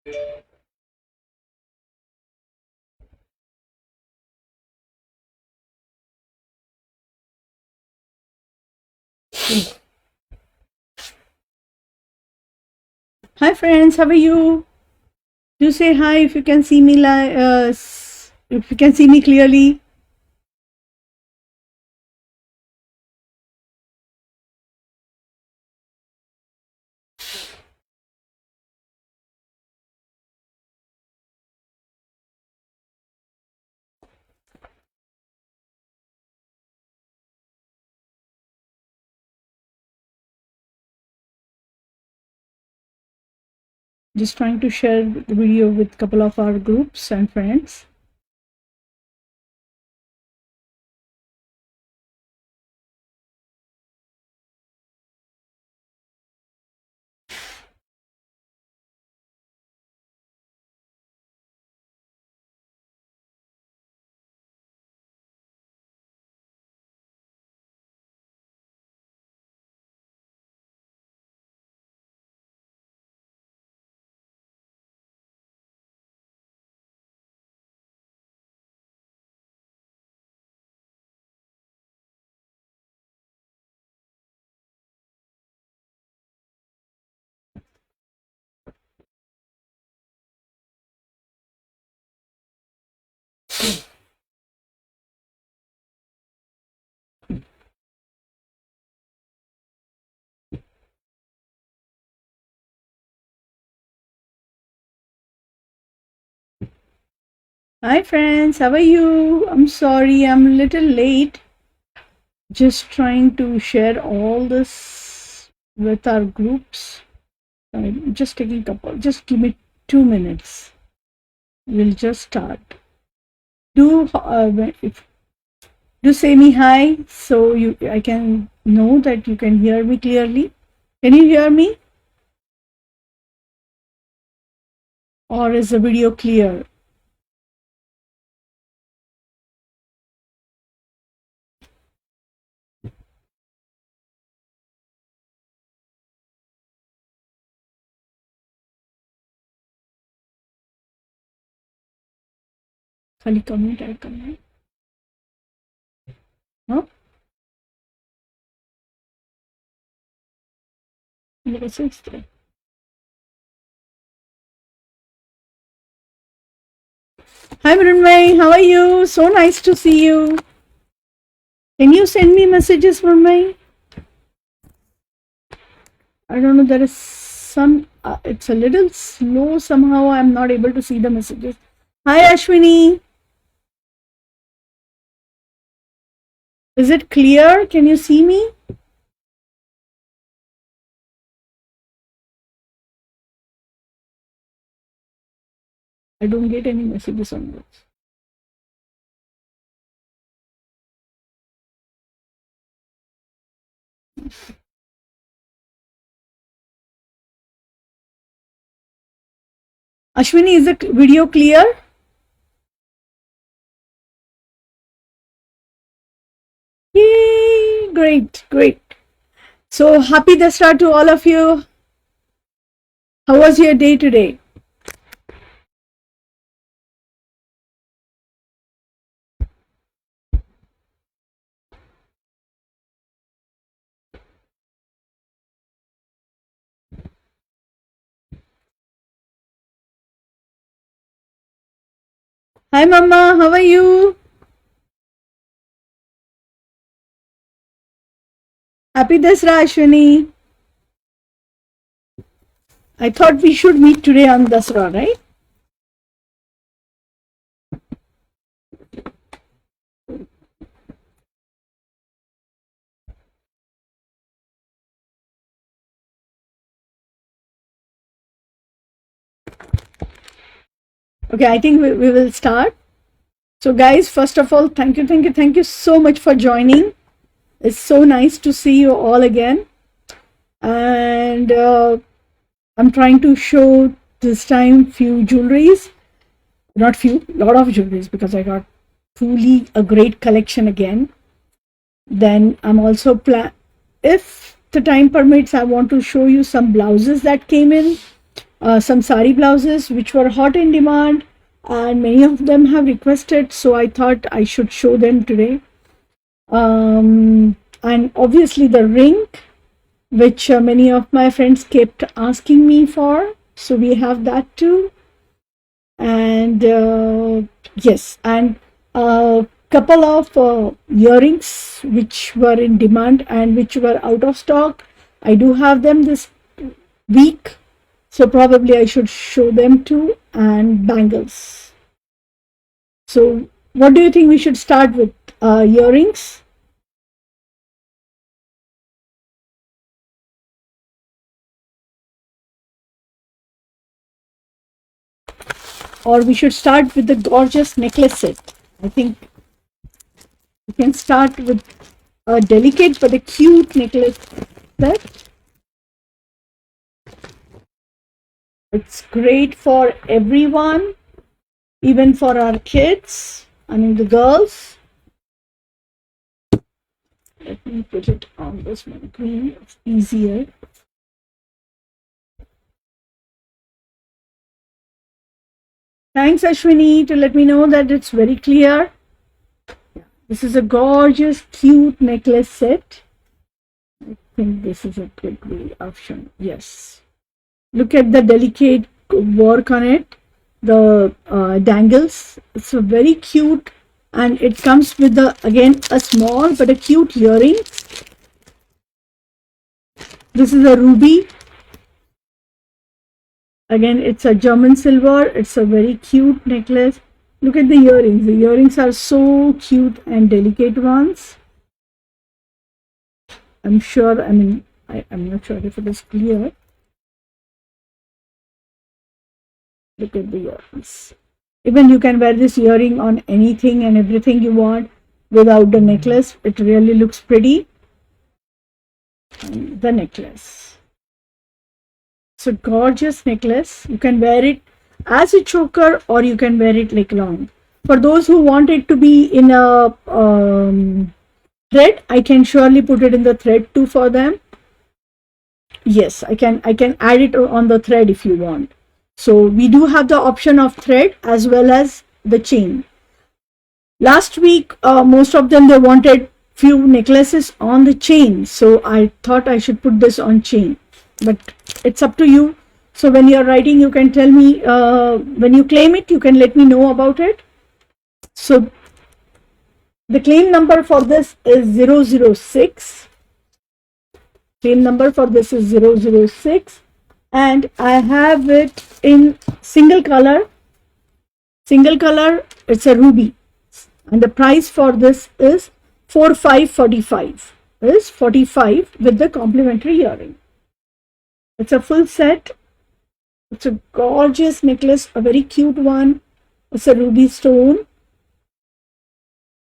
Hi friends, how are you? Do say hi if you can see me if you can see me clearly. Just trying to share the video with a couple of our groups and friends. Hi friends, how are you? I'm sorry, I'm a little late. Just trying to share all this with our groups. I'm just taking a couple. Just give me 2 minutes. We'll just start. Do if do say me hi so I can know that you can hear me clearly. Can you hear me? Or is the video clear? खाली comment add करना है हाँ मेरे से इस तरह Hi Mrunmay, how are you? So nice to see you. Can you send me messages, Mrunmay? I don't know, there is some, it's a little slow somehow. I'm not able to see the messages. Hi Ashwini. Is it clear? Can you see me? I don't get any messages on this. Ashwini, is the video clear? Yay! Great, great. So happy Dasra to all of you. How was your day today? Hi Mama, how are you? Happy Dasra, Ashwini. I thought we should meet today on Dasra, right? Okay, I think we will start. So guys, first of all, thank you so much for joining. It's so nice to see you all again. And I'm trying to show this time few jewelries. Not few, lot of jewelries because I got truly a great collection again. Then I'm also if the time permits, I want to show you some blouses that came in. some sari blouses which were hot in demand, and many of them have requested, so I thought I should show them today. And obviously the ring, which many of my friends kept asking me for, so we have that too. And yes, and a couple of earrings which were in demand and which were out of stock. I do have them this week, so probably I should show them too. And bangles. So what do you think we should start with? Earrings? Or we should start with the gorgeous necklace set? I think we can start with a delicate but a cute necklace set. It's great for everyone, even for our kids, I mean the girls. Let me put it on this one green, it's easier. Thanks Ashwini to let me know that it's very clear. This is a gorgeous, cute necklace set. I think this is a good way of showing. Yes. Look at the delicate work on it. The dangles. It's a very cute, and it comes with again a small but a cute earring. This is a ruby. Again, it's a German silver. It's a very cute necklace. Look at the earrings. The earrings are so cute and delicate ones. I'm sure, I mean, I'm not sure if it is clear. Look at the earrings. Even you can wear this earring on anything and everything you want without the necklace. It really looks pretty. And the necklace. It's a gorgeous necklace. You can wear it as a choker or you can wear it like long. For those who want it to be in a thread, I can surely put it in the thread too for them. Yes, I can add it on the thread if you want. So we do have the option of thread as well as the chain. Last week, most of them, they wanted few necklaces on the chain. So I thought I should put this on chain, but it's up to you. So when you're writing, you can tell me, when you claim it, you can let me know about it. So the claim number for this is 006. Claim number for this is 006. And I have it in single color. Single color, it's a ruby. And the price for this is 4545. Is 45 with the complimentary earring. It's a full set. It's a gorgeous necklace, a very cute one. It's a ruby stone.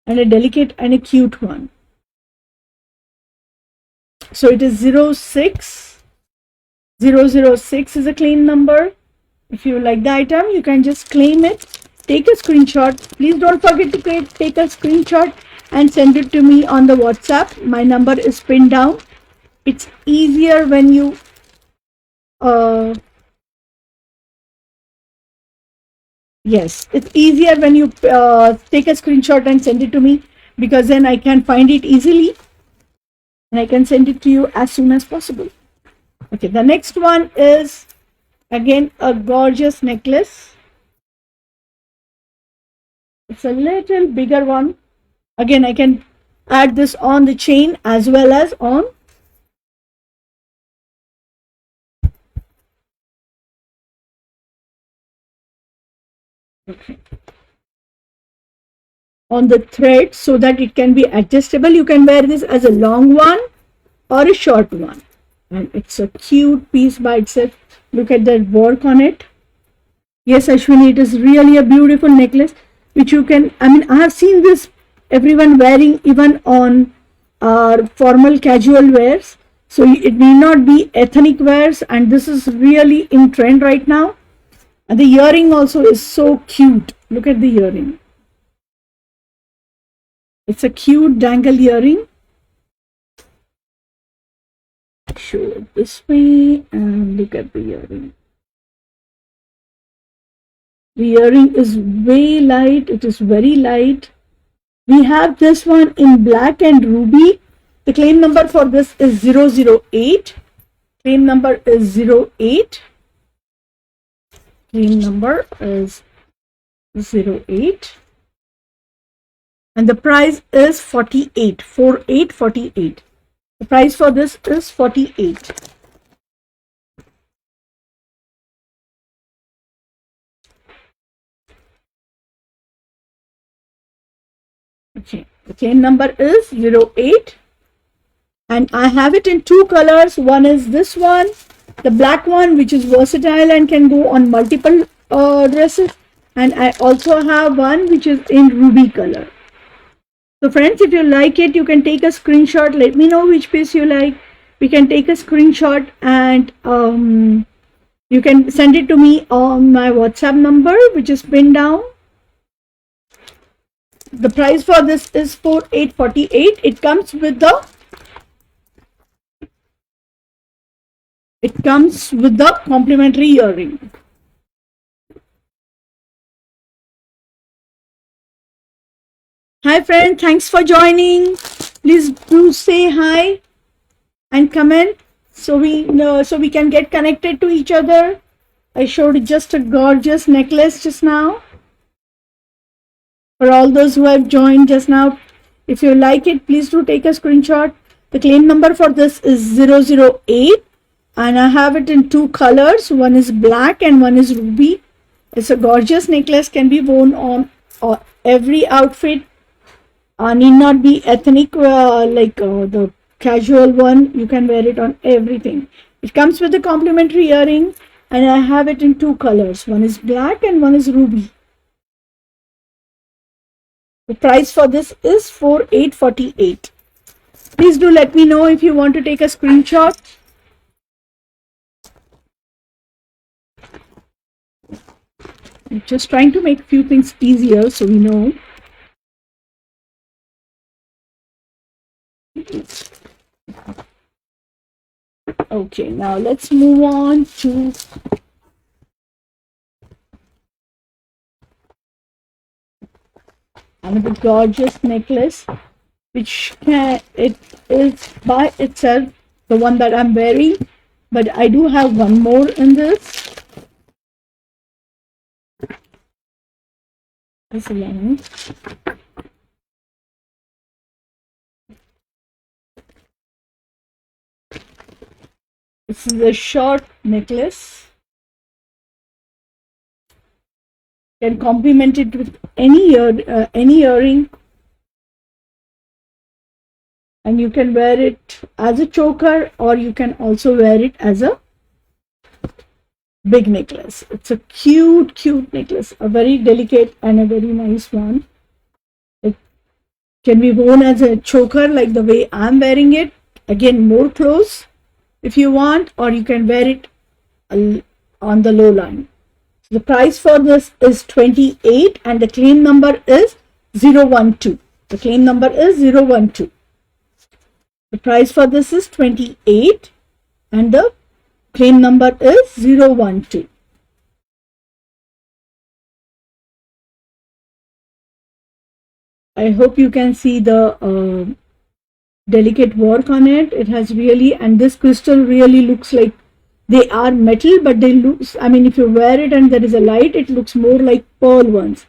And a delicate and a cute one. So it is 06. 006 is a claim number. If you like the item, you can just claim it. Take a screenshot. Please don't forget to take a screenshot and send it to me on the WhatsApp. My number is pinned down. It's easier when you yes, it's easier when you take a screenshot and send it to me, because then I can find it easily and I can send it to you as soon as possible. Okay, the next one is again a gorgeous necklace. It's a little bigger one. Again, I can add this on the chain as well as on the thread, so that it can be adjustable. You can wear this as a long one or a short one. And it's a cute piece by itself. Look at that work on it. Yes, Ashwini, it is really a beautiful necklace, which you can, I mean, I have seen this everyone wearing even on formal casual wears. So it need not be ethnic wears, and this is really in trend right now. And the earring also is so cute. Look at the earring. It's a cute dangle earring. Show it this way and look at the earring. The earring is way light. It is very light. We have this one in black and ruby. The claim number for this is 008. Claim number is 08. Claim number is 08. And the price is 48. 48. The price for this is 48. Okay, the chain number is 08 and I have it in two colors. One is this one, the black one, which is versatile and can go on multiple dresses, and I also have one which is in ruby color. So friends, if you like it, you can take a screenshot. Let me know which piece you like. We can take a screenshot and you can send it to me on my WhatsApp number, which is pinned down. The price for this is 4848. It comes with the complimentary earring. Hi friend, thanks for joining. Please do say hi and comment so we can get connected to each other. I showed just a gorgeous necklace just now. For all those who have joined just now, if you like it, please do take a screenshot. The claim number for this is 008 and I have it in two colors. One is black and one is ruby. It's a gorgeous necklace, can be worn on every outfit. Need not be ethnic like the casual one. You can wear it on everything. It comes with a complimentary earring and I have it in two colors. One is black and one is ruby. The price for this is 4848. Please do let me know if you want to take a screenshot. I'm just trying to make a few things easier so we know. Okay, now let's move on to another gorgeous necklace, which it is by itself the one that I'm wearing, but I do have one more in this. This one. This is a short necklace. You can complement it with any earring, and you can wear it as a choker or you can also wear it as a big necklace. It's a cute necklace, a very delicate and a very nice one. It can be worn as a choker like the way I'm wearing it. Again, more close if you want, or you can wear it on the low line. So the price for this is 28 and the claim number is 012. The claim number is 012. The price for this is 28 and the claim number is 012. I hope you can see the delicate work on it. It has really, and this crystal really looks like they are metal, but they look, I mean, if you wear it and there is a light, it looks more like pearl ones.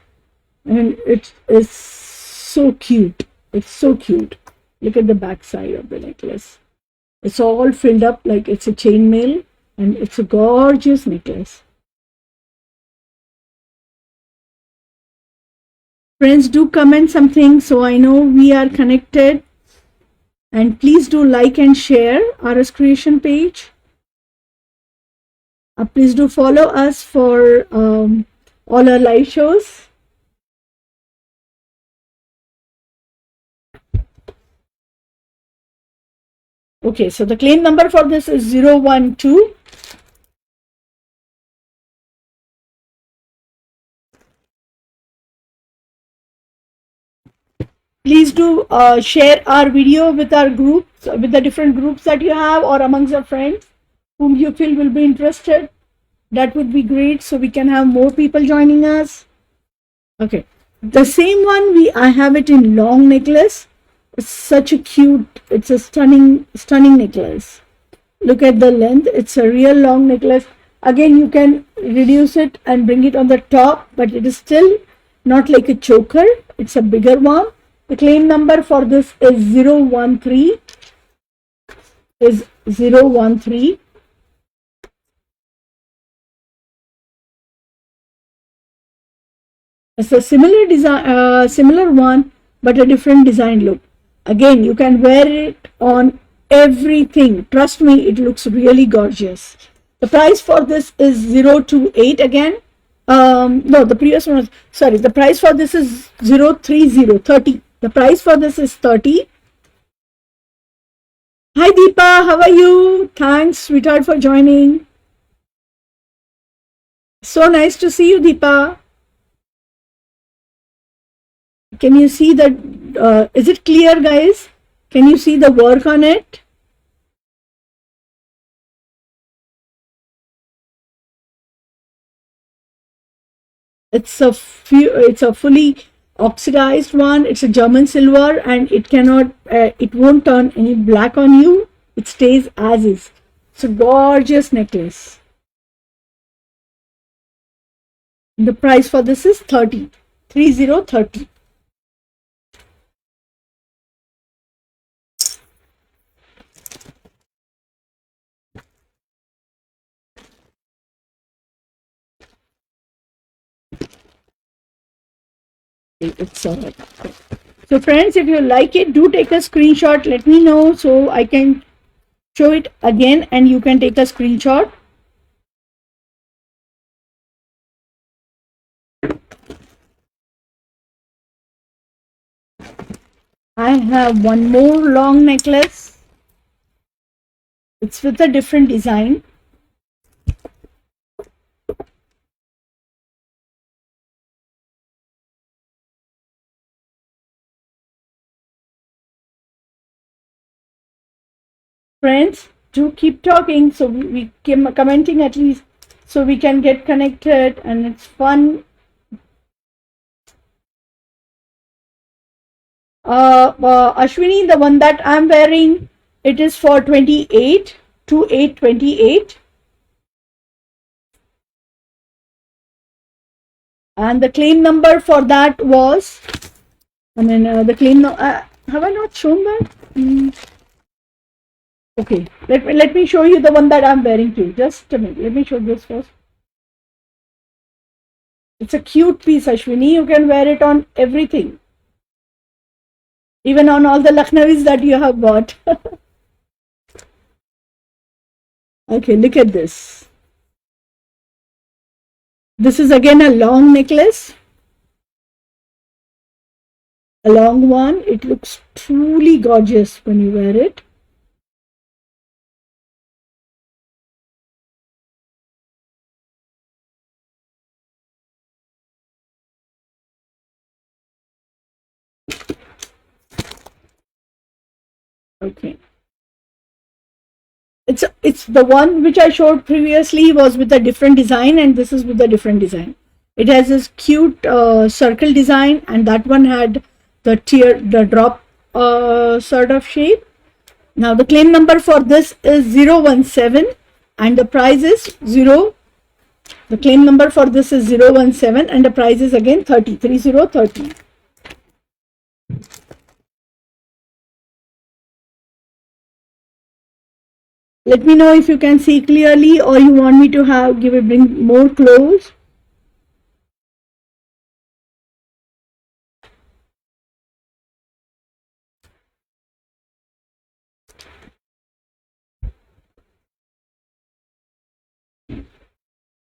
I mean, it is so cute. It's so cute. Look at the back side of the necklace. It's all filled up like it's a chainmail, and it's a gorgeous necklace. Friends, do comment something so I know we are connected. And please do like and share our creation page. Please do follow us for all our live shows. Okay, so the claim number for this is 012. Please do share our video with our groups, with the different groups that you have, or amongst your friends whom you feel will be interested. That would be great, so we can have more people joining us. Okay, the same one, I have it in long necklace. It's such a cute, it's a stunning necklace. Look at the length, it's a real long necklace. Again, you can reduce it and bring it on the top, but it is still not like a choker. It's a bigger one. The claim number for this is 013. Is 013. It's a similar design, similar one, but a different design look. Again, you can wear it on everything. Trust me, it looks really gorgeous. The price for this is 028 again. No, the previous one was, sorry, the price for this is 30. The price for this is 30. Hi Deepa, how are you? Thanks, sweetheart, for joining. So nice to see you, Deepa. Can you see that? Is it clear, guys? Can you see the work on it? It's a fully oxidized one. It's a German silver, and it cannot, it won't turn any black on you. It stays as is. It's a gorgeous necklace. The price for this is 30. 30. It's all right. So friends, if you like it, do take a screenshot. Let me know so I can show it again and you can take a screenshot. I have one more long necklace. It's with a different design. Friends, do keep talking so we keep commenting at least so we can get connected and it's fun. Ashwini, the one that I'm wearing, it is for 28 to 828. And the claim number for that was, the claim, have I not shown that? Okay, let me show you the one that I'm wearing too. Just a minute. Let me show this first. It's a cute piece, Ashwini. You can wear it on everything. Even on all the Lucknowis that you have bought. Okay, look at this. This is again a long necklace. A long one. It looks truly gorgeous when you wear it. Okay. It's the one which I showed previously was with a different design, and this is with a different design. It has this cute circle design, and that one had the drop sort of shape. Now the claim number for this is 017 and the price is 0. The claim number for this is 017 and the price is again 30. Let me know if you can see clearly or you want me to bring more close.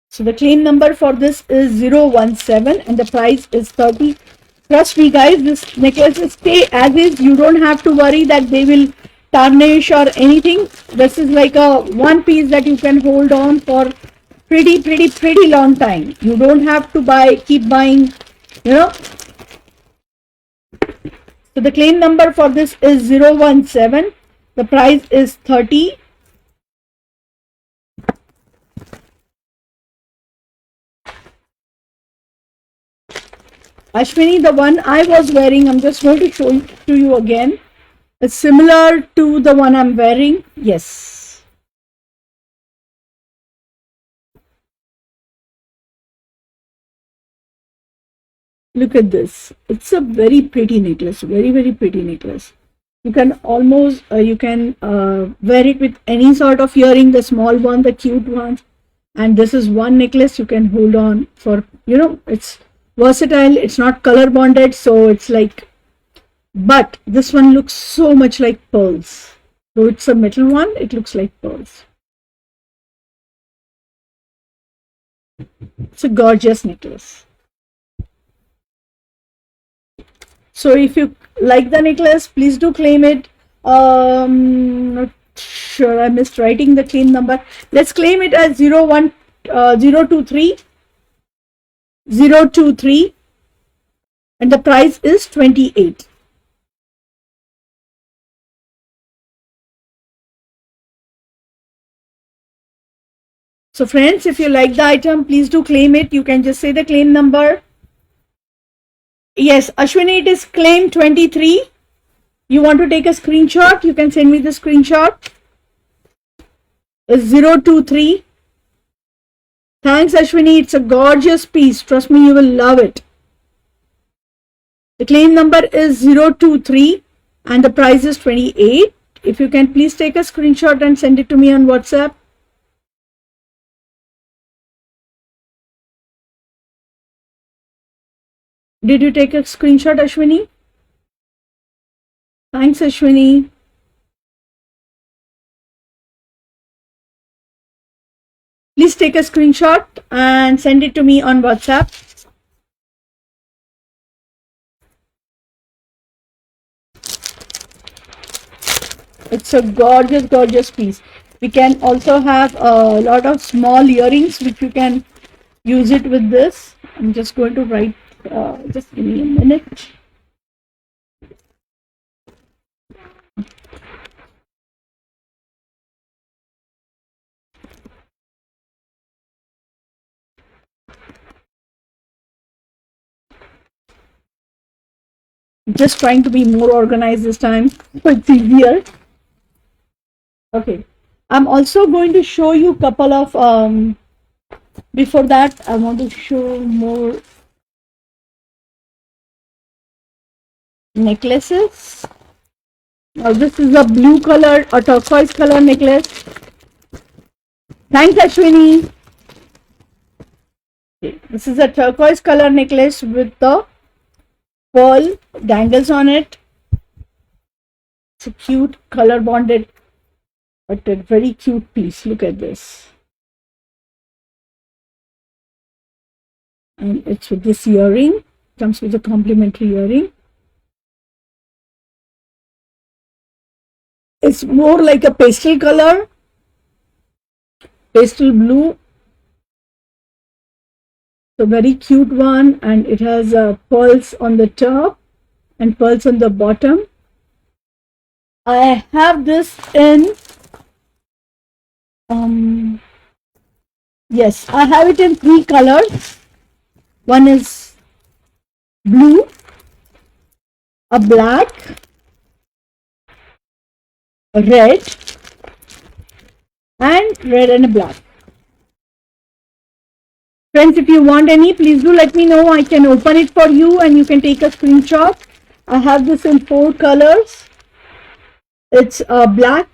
So the claim number for this is 017 and the price is 30. Trust me guys, this necklace will stay as is. You don't have to worry that they will tarnish or anything. This is like a one piece that you can hold on for pretty long time. You don't have to keep buying, you know. So the claim number for this is 017. The price is 30. Ashwini, the one I was wearing, I'm just going to show it to you again. It's similar to the one I'm wearing. Yes. Look at this. It's a very pretty necklace. Very, very pretty necklace. You can almost, wear it with any sort of earring, the small one, the cute ones. And this is one necklace you can hold on for, it's versatile. It's not color bonded. So it's like, but this one looks so much like pearls. Though it's a metal one, it looks like pearls. It's a gorgeous necklace. So if you like the necklace, please do claim it. Not sure, I missed writing the claim number. Let's claim it as 023 023, and the price is 28. So friends, if you like the item, please do claim it. You can just say the claim number. Yes, Ashwini, it is claim 23. You want to take a screenshot? You can send me the screenshot. It's 023. Thanks, Ashwini. It's a gorgeous piece. Trust me, you will love it. The claim number is 023 and the price is 28. If you can please take a screenshot and send it to me on WhatsApp. Did you take a screenshot, Ashwini? Thanks, Ashwini. Please take a screenshot and send it to me on WhatsApp. It's a gorgeous, gorgeous piece. We can also have a lot of small earrings which you can use it with this. I'm just going to write, just give me a minute. Just trying to be more organized this time, so it's easier. Okay, I'm also going to show you a couple of before that I want to show more necklaces. Now this is a blue color or turquoise color necklace. Thanks, Ashwini. Okay, this is a turquoise color necklace with the pearl dangles on it. It's a cute color bonded, but a very cute piece. Look at this. And it's with this earring. Comes with a complimentary earring. It's more like a pastel color, pastel blue. So very cute one, and it has pearls on the top and pearls on the bottom. I have this in yes, I have it in 3 colors. One is blue, a black, a red, and red and a black. Friends, if you want any, please do let me know. I can open it for you and you can take a screenshot. I have this in 4 colors. It's a black,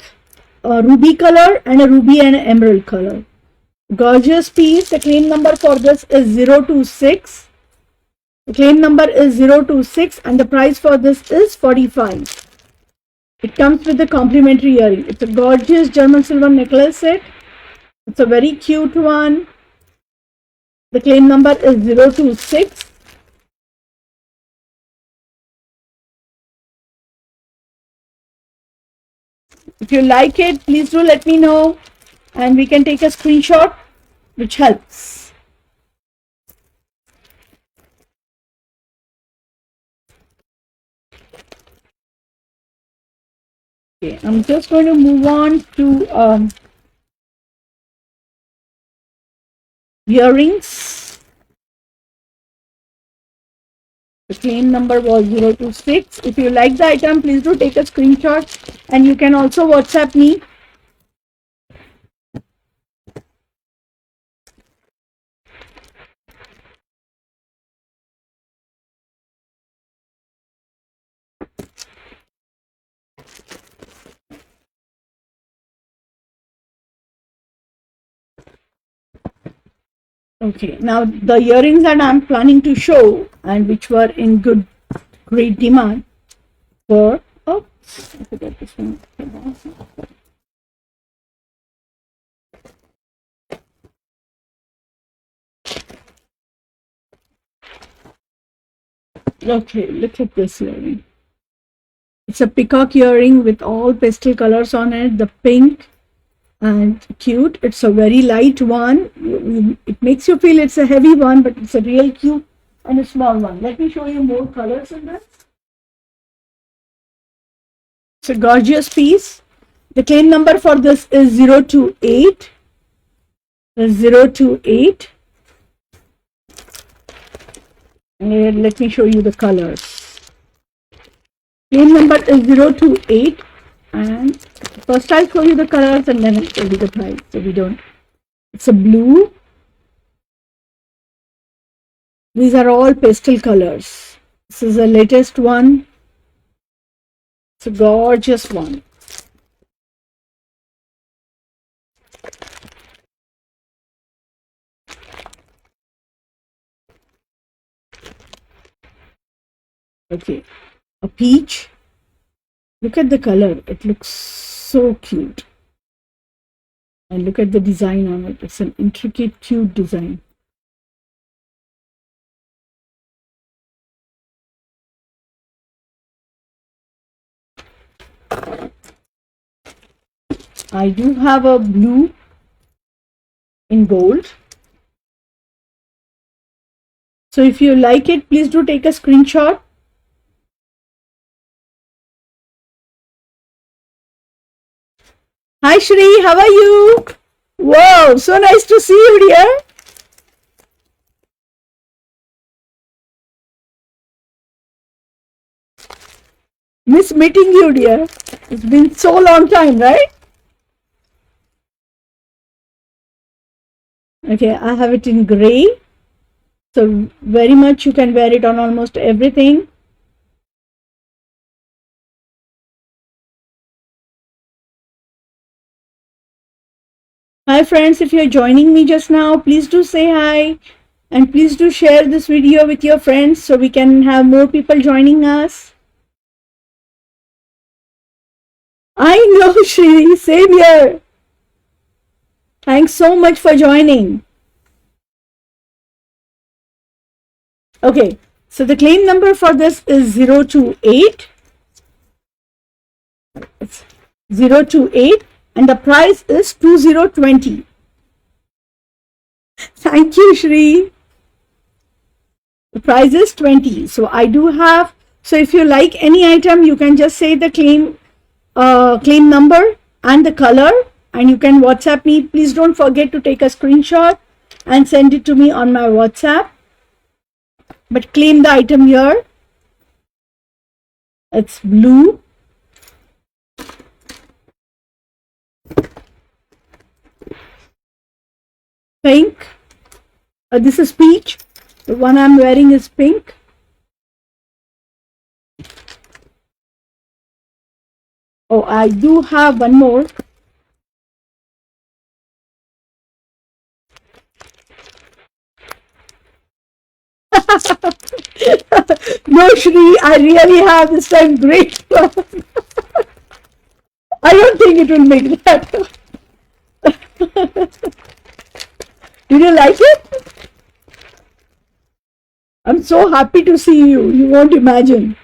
a ruby color, and a ruby and an emerald color. Gorgeous piece. The claim number for this is 026. The claim number is 026 and the price for this is 45. It comes with a complimentary earring. It's a gorgeous German silver necklace set. It's a very cute one. The claim number is 026. If you like it, please do let me know and we can take a screenshot, which helps. Okay, I'm just going to move on to earrings. The claim number was 026. If you like the item, please do take a screenshot, and you can also WhatsApp me. Okay, now the earrings that I'm planning to show and which were in great demand were, oh, I forgot this one. Okay, look at this earring. It's a peacock earring with all pastel colors on it, the pink and cute. It's a very light one. It makes you feel it's a heavy one, but it's a real cute and a small one. Let me show you more colors in this. It's a gorgeous piece. The claim number for this is 028. 028. And let me show you the colors. Claim number is 028. And first I'll show you the colors and then I'll show you the price. So we don't. It's a blue. These are all pastel colors. This is the latest one. It's a gorgeous one. Okay, a peach. Look at the color. It looks so cute. And look at the design on it. It's an intricate, cute design. I do have a blue in gold. So if you like it, please do take a screenshot. Hi Shri, how are you? Wow, so nice to see you, dear. Miss meeting you, dear. It's been so long time, right? Okay, I have it in gray. So very much you can wear it on almost everything. Hi friends, if you're joining me just now, please do say hi and please do share this video with your friends so we can have more people joining us. I know, Shri, same here. Thanks so much for joining. Okay, so the claim number for this is 028. It's 028 and the price is 2020. Thank you, Shri. The price is 20. So I do have, so if you like any item, you can just say the claim number and the color and you can WhatsApp me. Please don't forget to take a screenshot and send it to me on my WhatsApp. But claim the item here. It's blue. Pink. This is peach. The one I'm wearing is pink. Oh, I do have one more. No, Shri, I really have this time great fun. I don't think it will make that. Did you like it? I'm so happy to see you. You won't imagine.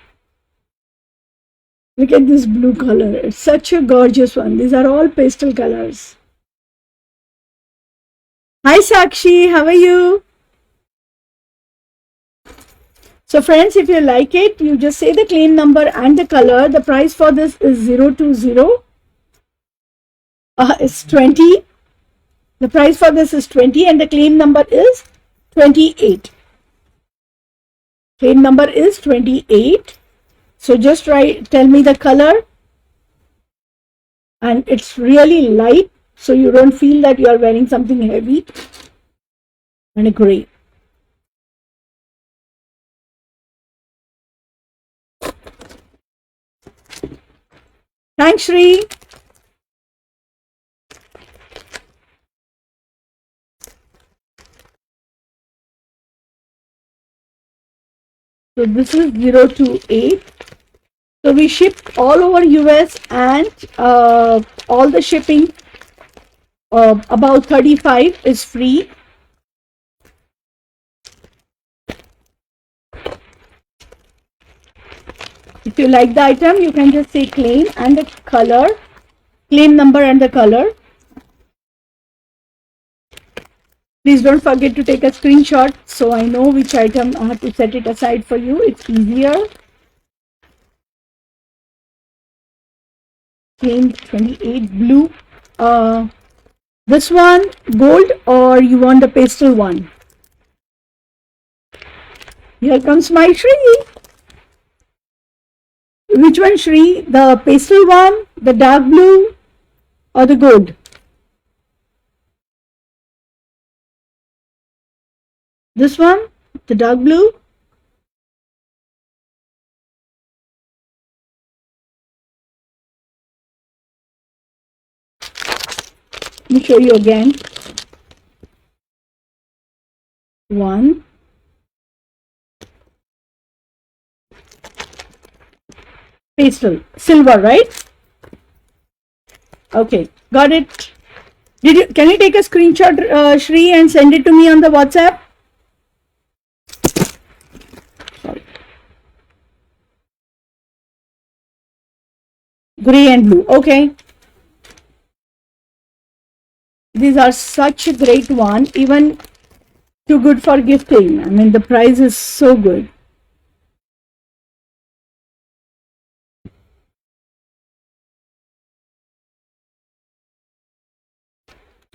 Look at this blue color. It's such a gorgeous one. These are all pastel colors. Hi Sakshi, how are you? So friends, if you like it, you just say the claim number and the color. The price for this is 020. It's 20. The price for this is 20 and the claim number is 28. Claim number is 28. So just tell me the color, and it's really light, so you don't feel that you are wearing something heavy, and a gray. Thanks, Shri. So this is 028. So we ship all over US, and all the shipping about 35 is free. If you like the item, you can just say claim and the color, claim number and the color. Please don't forget to take a screenshot so I know which item I have to set it aside for you. It's easier. Claim 28 blue. This one gold, or you want the pastel one? Here comes my Shri. Which one, Shri? The pastel one, the dark blue, or the gold? This one, the dark blue. Let me show you again. One. Pastel, silver, right? Okay, got it. Can you take a screenshot, Shri, and send it to me on the WhatsApp? Sorry. Gray and blue. Okay. These are such a great one, even too good for gifting. I mean, the price is so good.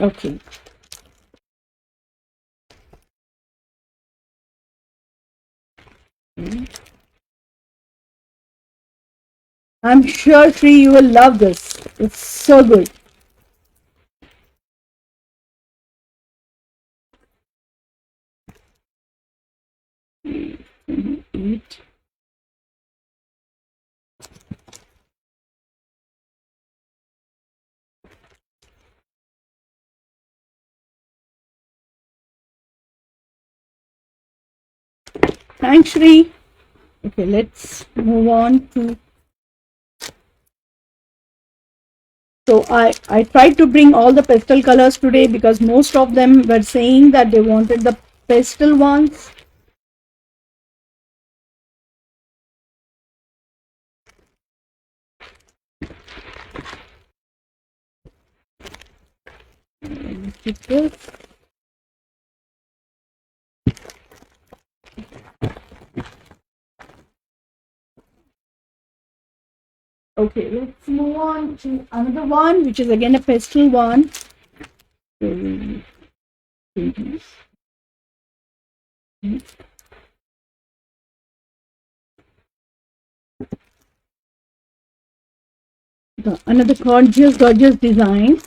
Okay. I'm sure, Shri, you will love this. It's so good. Eight. Thanks, Shri. Okay, let's move on to. So I tried to bring all the pastel colors today because most of them were saying that they wanted the pastel ones. Keep this. Okay, let's move on to another one, which is again a pastel one. Another gorgeous design.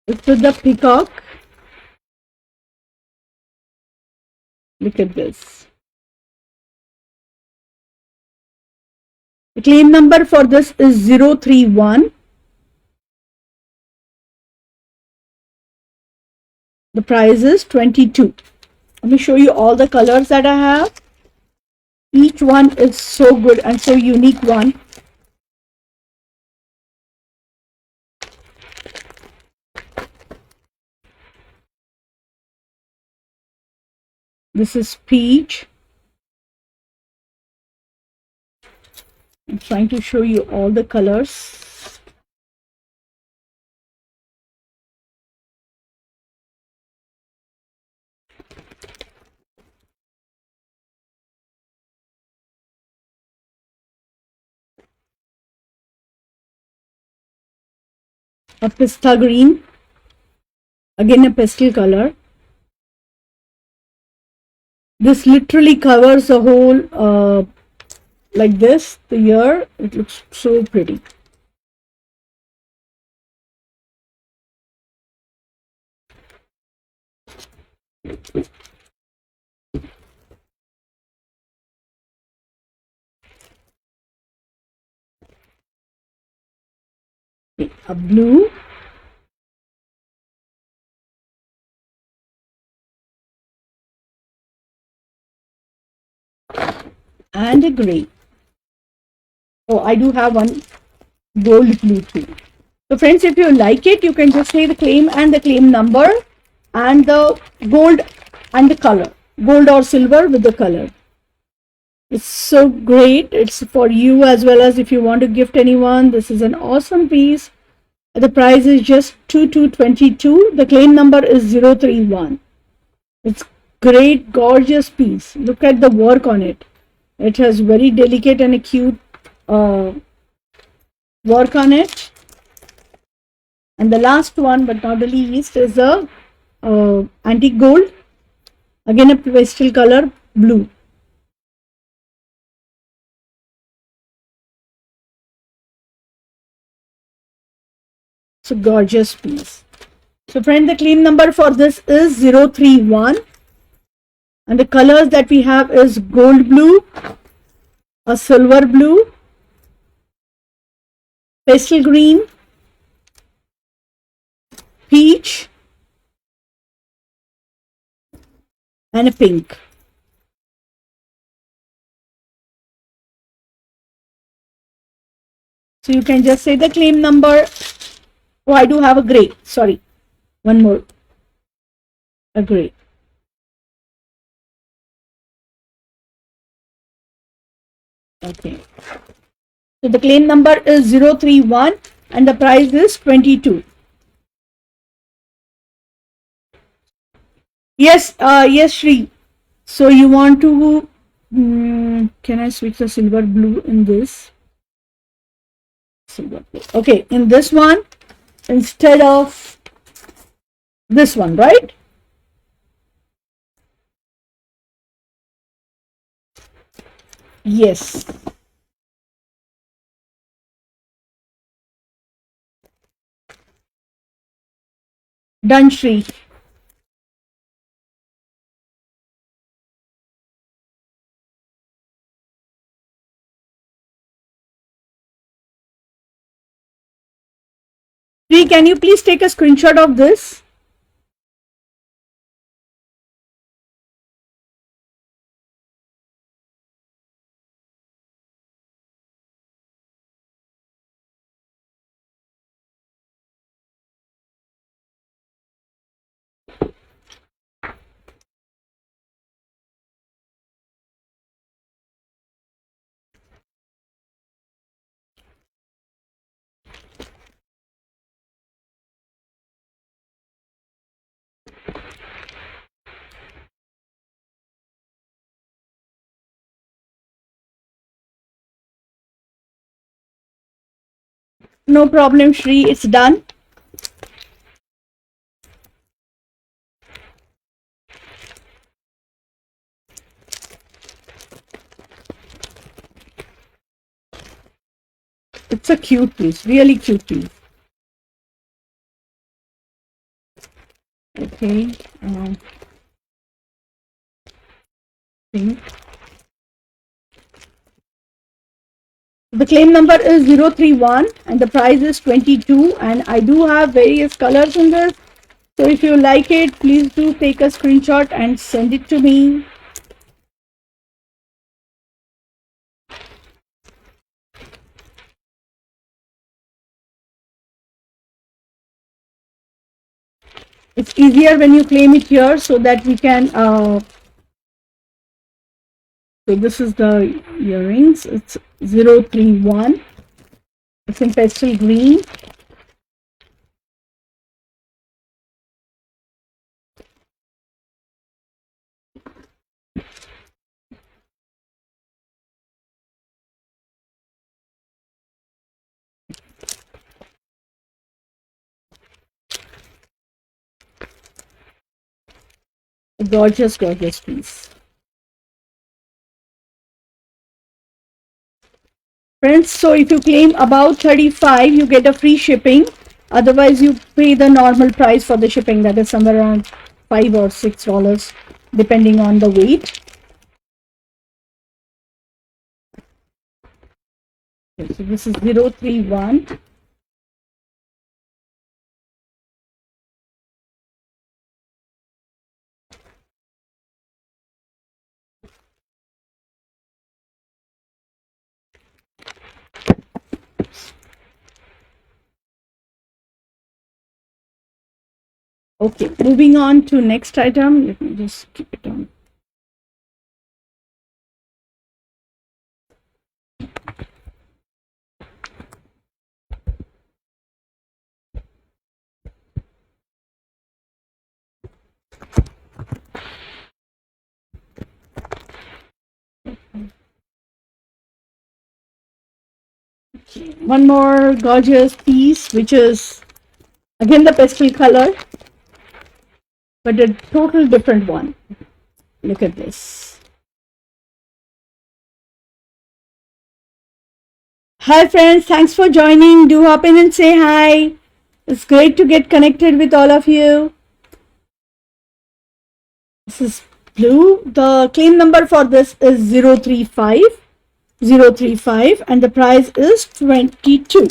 It's with the peacock. Look at this. The claim number for this is 031. The price is 22. Let me show you all the colors that I have. Each one is so good and so unique one. This is peach. I'm trying to show you all the colors. A pista green. Again a pastel color. This literally covers the whole, like this, the ear. It looks so pretty. A blue, and a gray. Oh, I do have one gold blue too. So friends, if you like it, you can just say the claim and the claim number and the gold and the color, gold or silver with the color. It's so great. It's for you as well as if you want to gift anyone. This is an awesome piece. The price is just 2222. The claim number is 031. It's great, gorgeous piece. Look at the work on it. It has very delicate and a cute work on it. And the last one, but not the least, is the antique gold. Again, a pastel color, blue. It's a gorgeous piece. So friend, the claim number for this is 031. And the colors that we have is gold blue, a silver blue, pastel green, peach, and a pink. So you can just say the claim number. Oh, I do have a gray. Sorry. One more. A gray. Okay. So the claim number is 031 and the price is 22. Yes, yes, Shri. So you want to, can I switch the silver blue in this? Silver blue. Okay, in this one, instead of this one, right? Yes. Done, Shri. Shri, can you please take a screenshot of this? No problem, Shri. It's done. It's a cute piece, really cute piece. Okay. Pink. The claim number is 031 and the price is 22 and I do have various colors in this. So if you like it, please do take a screenshot and send it to me. It's easier when you claim it here so that we can, so this is the earrings. It's 031. It's in pastel green. A gorgeous, gorgeous piece. Friends, so if you claim about 35, you get a free shipping. Otherwise, you pay the normal price for the shipping, that is somewhere around $5 or $6, depending on the weight. Okay, so this is 031. Okay, moving on to next item. Let me just keep it on. Okay, one more gorgeous piece, which is again the pastel color, but a total different one. Look at this. Hi friends, thanks for joining. Do hop in and say hi. It's great to get connected with all of you. This is blue. The claim number for this is 035 and the price is 22.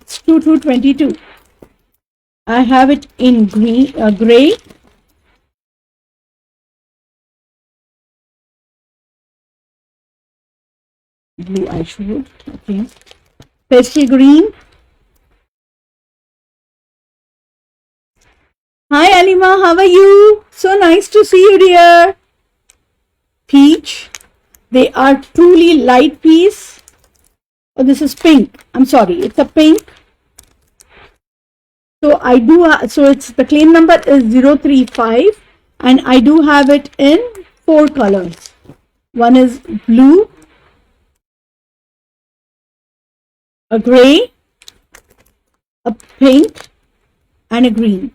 It's 2222. I have it in green, gray. Blue I showed. Okay. Pastel green. Hi Alima, how are you? So nice to see you, dear. Peach. They are truly light piece. Oh, this is pink. I'm sorry, it's a pink. So I do. So it's the claim number is 035, and I do have it in 4 colors. One is blue, a gray, a pink, and a green.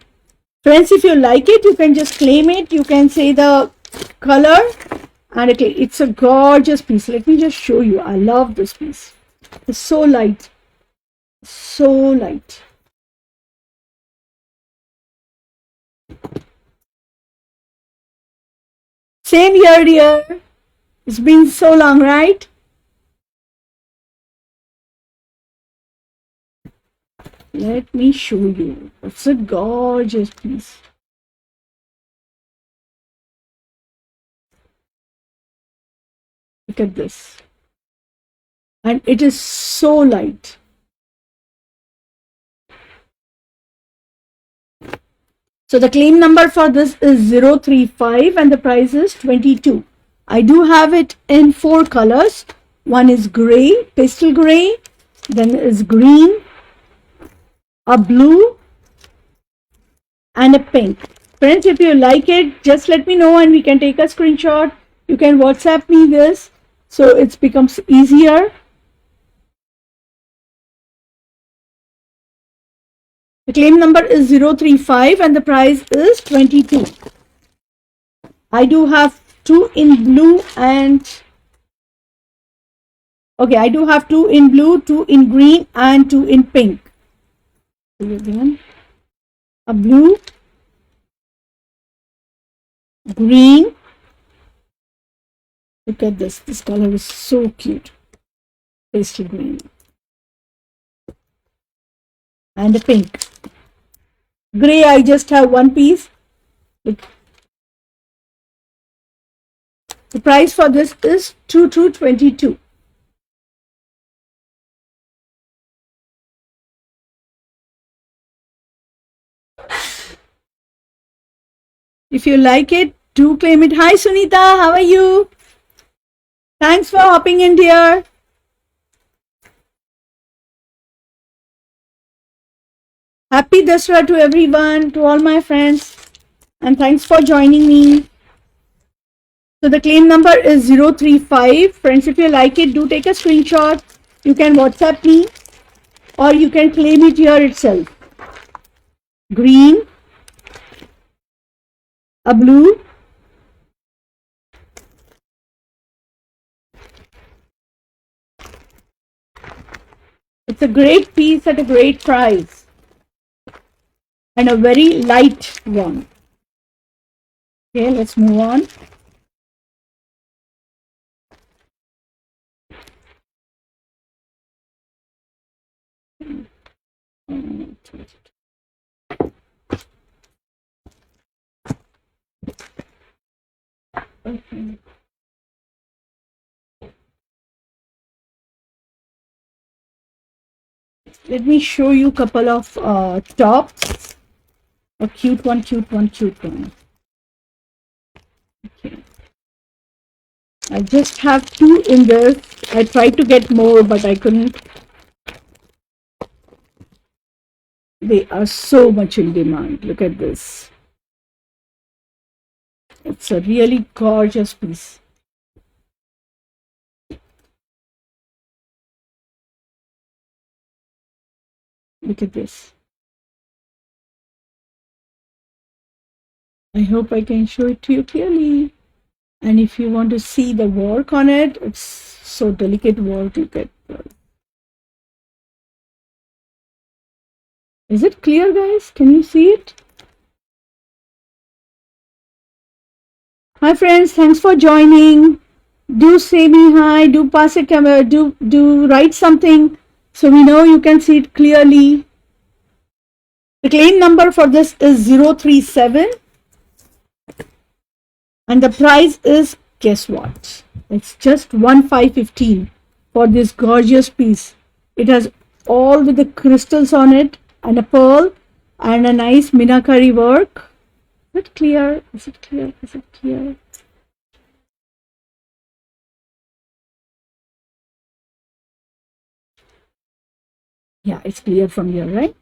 Friends, if you like it, you can just claim it. You can say the color, and it's a gorgeous piece. Let me just show you. I love this piece. It's so light, so light. Same here, dear. It's been so long, right? Let me show you. It's a gorgeous piece. Look at this. And it is so light. So the claim number for this is 035 and the price is 22. I do have it in 4 colors. One is gray, pastel gray, then is green, a blue, and a pink. Friends, if you like it, just let me know and we can take a screenshot. You can WhatsApp me this so it becomes easier. The claim number is 035 and the price is 22. I do have 2 in blue and okay, I do have 2 in blue, 2 in green, and 2 in pink. Again, a blue, green. Look at this. This color is so cute. Pastel green. And a pink. Gray, I just have 1 piece. Look. The price for this is 2222. If you like it, do claim it. Hi Sunita, how are you? Thanks for hopping in, dear. Happy Dasra to everyone, to all my friends, and thanks for joining me. So the claim number is 035. Friends, if you like it, do take a screenshot. You can WhatsApp me or you can claim it here itself. Green, a blue, It's a great piece at a great price and a very light one. Okay, let's move on. Okay. Let me show you a couple of tops. A cute one, cute one, cute one. Okay. I just have 2 in this. I tried to get more, but I couldn't. They are so much in demand. Look at this. It's a really gorgeous piece. Look at this. I hope I can show it to you clearly. And if you want to see the work on it, it's so delicate work. Look at it. Is it clear, guys? Can you see it? Hi friends, thanks for joining. Do say me hi, do pass a camera, do write something so we know you can see it clearly. The claim number for this is 037 and the price is, guess what? It's just 1515 for this gorgeous piece. It has all with the crystals on it and a pearl and a nice minakari work. Is it clear? Is it clear? Is it clear? Yeah, it's clear from here, right?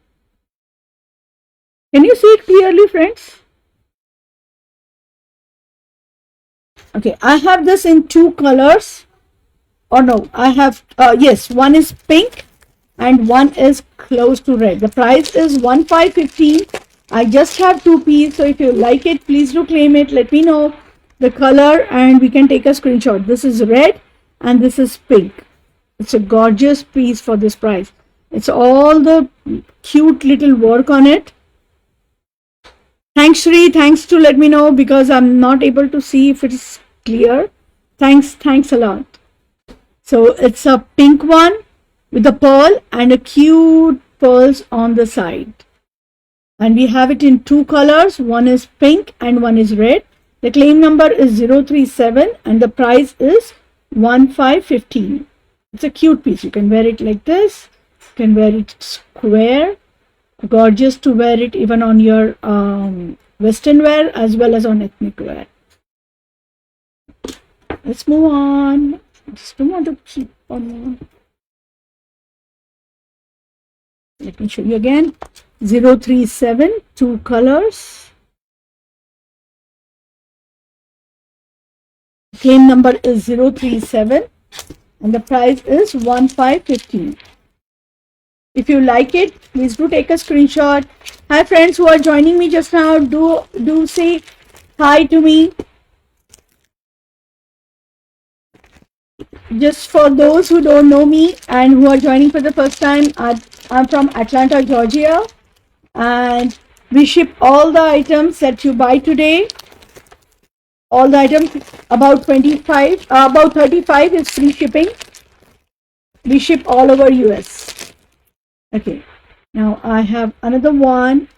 Can you see it clearly, friends? Okay, I have this in 2 colors. Or no, I have, yes, one is pink and one is close to red. The price is 1515. I just have 2 pieces, so if you like it, please do claim it. Let me know the color and we can take a screenshot. This is red and this is pink. It's a gorgeous piece for this price. It's all the cute little work on it. Thanks, Shri. Thanks to let me know because I'm not able to see if it's clear. Thanks a lot. So it's a pink one with a pearl and a cute pearls on the side. And we have it in 2 colors. One is pink and one is red. The claim number is 037 and the price is 1515. It's a cute piece. You can wear it like this. You can wear it square. Gorgeous to wear it even on your western wear as well as on ethnic wear. Let's move on. I just don't want to keep on. Let me show you again. 037, 2 colors. Claim number is 037 and the price is 1515. If you like it, please do take a screenshot. Hi friends who are joining me just now, do say hi to me. Just for those who don't know me and who are joining for the first time, I'm from Atlanta, Georgia, and we ship all the items that you buy today. All the items, about 35 is free shipping. We ship all over US. Okay, now I have another one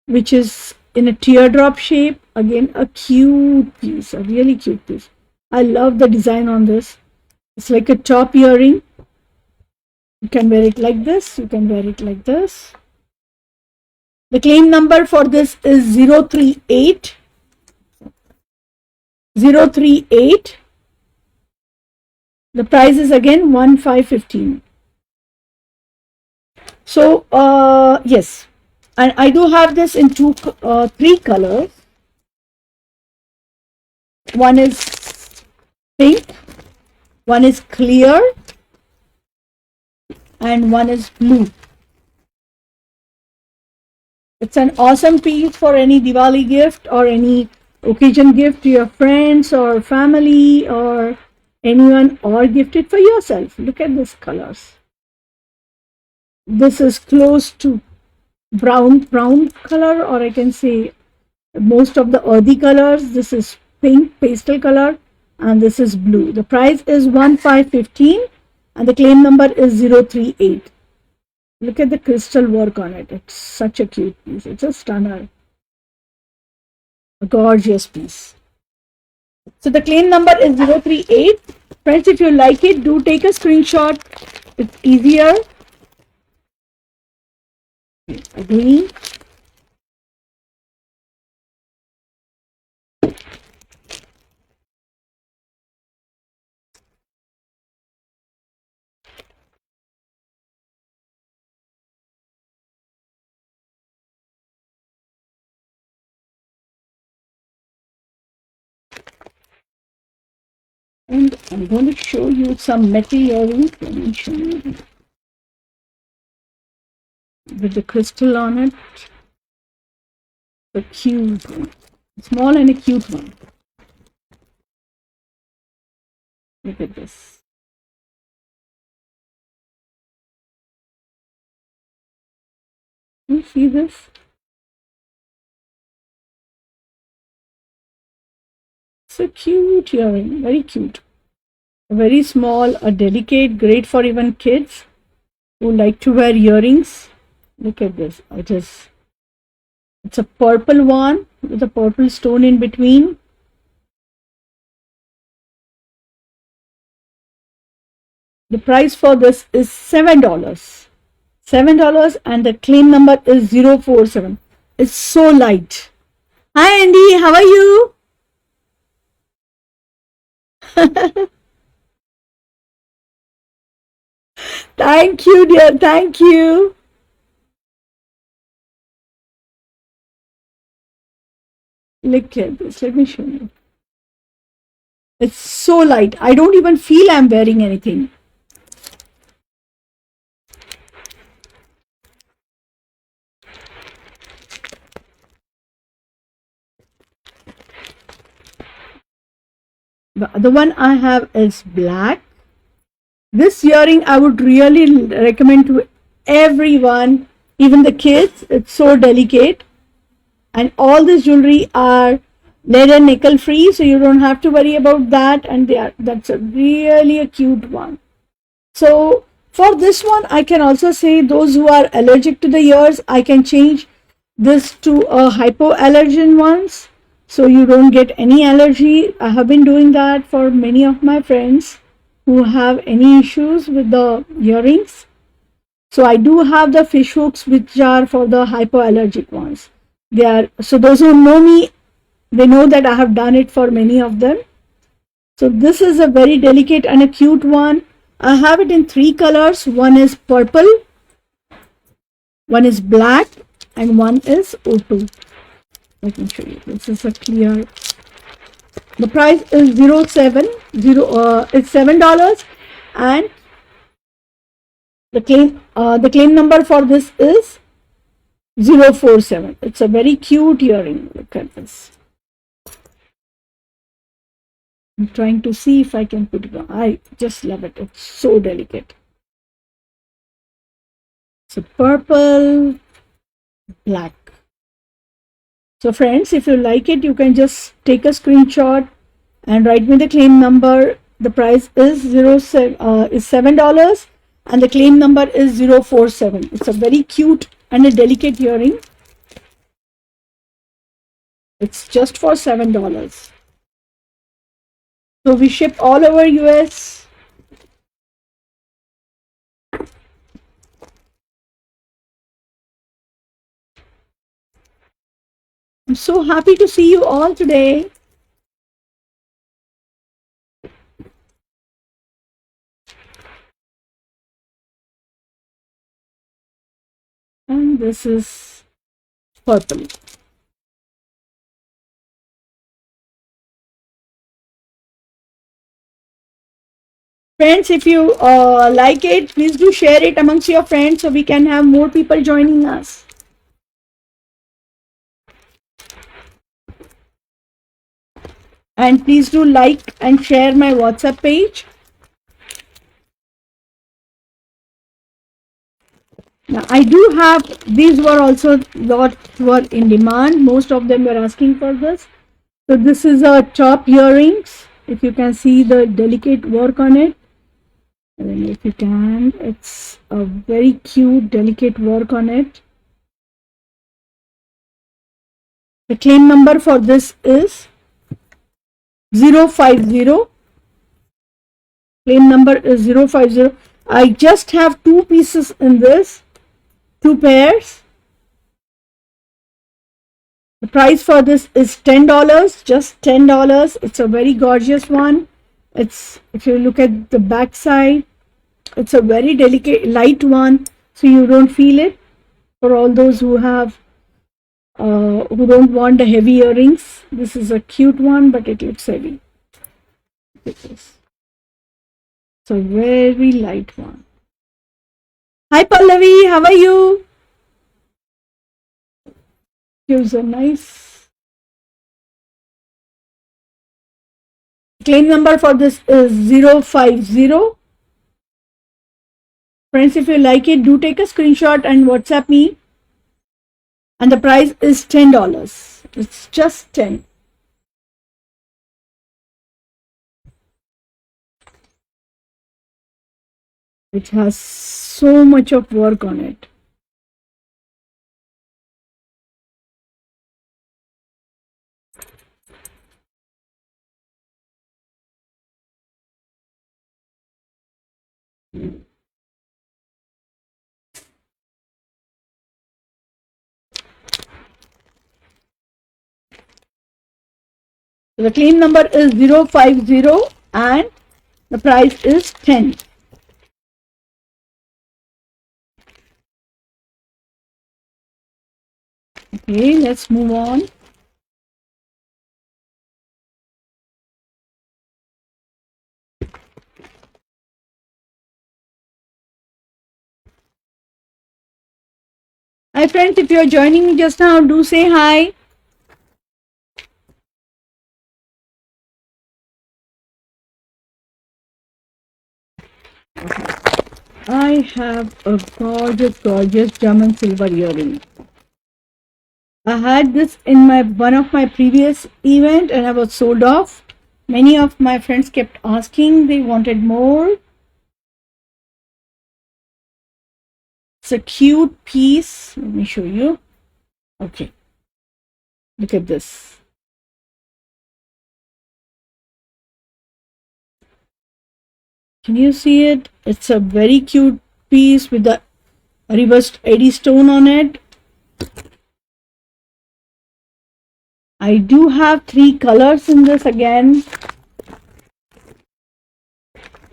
which is in a teardrop shape. Again, a cute piece, a really cute piece. I love the design on this. It's like a top earring. You can wear it like this. You can wear it like this. The claim number for this is 038. 038. The price is again 1515. So yes, and I do have this in 3 colors. One is pink, one is clear, and one is blue. It's an awesome piece for any Diwali gift or any occasion gift to your friends or family or anyone, or gift it for yourself. Look at these colors. This is close to brown color, or I can say most of the earthy colors. This is pink pastel color, and this is blue. The price is 1515 and the claim number is 038. Look at the crystal work on it. It's such a cute piece. It's a stunner. A gorgeous piece. So the claim number is 038. Friends, if you like it, do take a screenshot. It's easier. Agree. And I'm going to show you some metal earrings. Let me show you with the crystal on it. A cute one. Small and a cute one. Look at this. You see this? It's a cute earring. Very cute. Very small, a delicate, great for even kids who like to wear earrings. Look at this. It's a purple one with a purple stone in between. The price for this is $7. $7 and the claim number is 047. It's so light. Hi Andy, how are you? Thank you, dear. Thank you. Look at this. Let me show you. It's so light. I don't even feel I'm wearing anything. The other one I have is black. This earring I would really recommend to everyone, even the kids. It's so delicate. And all this jewelry are lead and nickel free, so you don't have to worry about that. And that's really a cute one. So for this one, I can also say those who are allergic to the ears, I can change this to a hypoallergen ones, so you don't get any allergy. I have been doing that for many of my friends who have any issues with the earrings. So I do have the fish hooks which are for the hypoallergic ones. They are, so those who know me, they know that I have done it for many of them. So this is a very delicate and a cute one. I have it in 3 colors. One is purple, one is black, and one is O2. Let me show you. This is a clear. The price is it's $7, and the claim number for this is 047. It's a very cute earring. Look at this. I'm trying to see if I can put it on. I just love it. It's so delicate. So purple, black. So friends, if you like it, you can just take a screenshot and write me the claim number. The price is $7 and the claim number is 047. It's a very cute and a delicate earring. It's just for $7. So we ship all over US. I'm so happy to see you all today. And this is purple. Friends, if you like it, please do share it amongst your friends so we can have more people joining us. And please do like and share my WhatsApp page. Now I do have, these were also what were in demand. Most of them were asking for this. So this is a top earrings. If you can see the delicate work on it. And if you can, it's a very cute, delicate work on it. The claim number for this is 050. Claim number is 050. I just have 2 pieces in this, 2 pairs. The price for this is $10, just $10. It's a very gorgeous one. It's, if you look at the back side, it's a very delicate, light one, so you don't feel it. For all those who have, who don't want the heavy earrings, this is a cute one, but it looks heavy. Look at this. It's a very light one. Hi Pallavi, how are you? Here's a nice. Claim number for this is 050. Friends, if you like it, do take a screenshot and WhatsApp me. And the price is $10. It's just 10. It has so much of work on it. The claim number is 050 and the price is 10. Okay, let's move on. Hi friends, if you are joining me just now, do say hi. I have a gorgeous German silver earring. I had this in one of my previous event and I was sold off. Many of my friends kept asking, they wanted more. It's a cute piece. Let me show you. Okay. Look at this. Can you see it? It's a very cute piece with the reversed Eddie stone on it. I do have 3 colors in this again.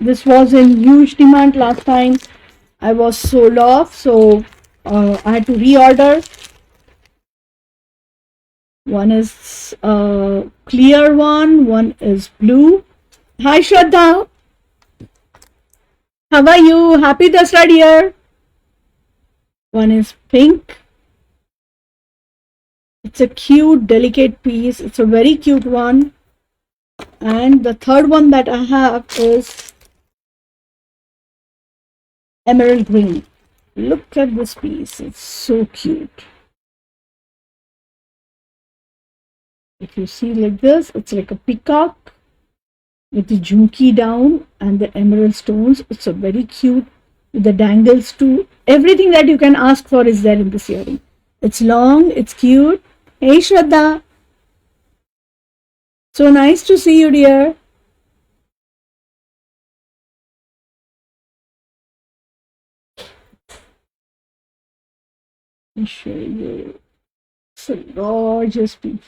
This was in huge demand last time. I was sold off, so I had to reorder. One is clear one is blue. Hi Shraddha. How are you? Happy Dasra dear. One is pink. It's a cute, delicate piece. It's a very cute one. And the third one that I have is emerald green. Look at this piece. It's so cute. If you see like this, it's like a peacock with the jhumki down and the emerald stones. It's a very cute with the dangles too. Everything that you can ask for is there in this earring. It's long, it's cute. Hey Shraddha. So nice to see you, dear. Let me show you. It's a gorgeous piece.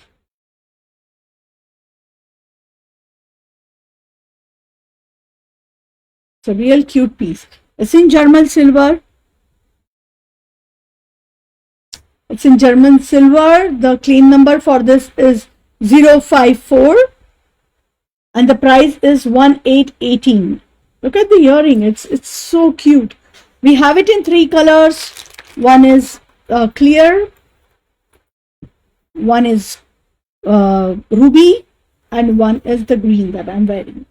It's a real cute piece. It's in German silver. It's in German silver. The claim number for this is 054 and the price is 1818. Look at the earring. It's so cute. We have it in 3 colors. One is clear, one is ruby, and one is the green that I'm wearing.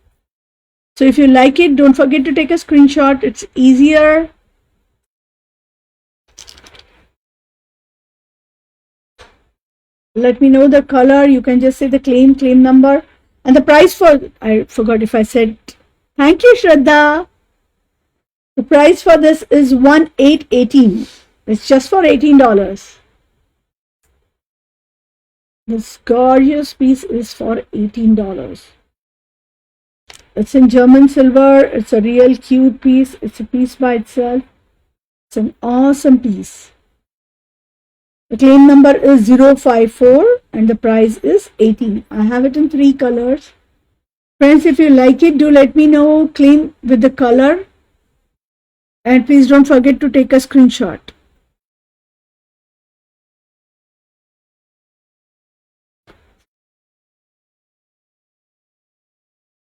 So if you like it, don't forget to take a screenshot. It's easier. let me know the color. You can just say the claim number, and the price for, I forgot if I said. Thank you, Shraddha. The price for this is 1818. It's just for $18. This gorgeous piece is for $18. It's in German silver. It's a real cute piece. It's a piece by itself. It's an awesome piece. The claim number is 054 and the price is 18. I have it in 3 colors. Friends, if you like it, do let me know. Claim with the color. And please don't forget to take a screenshot.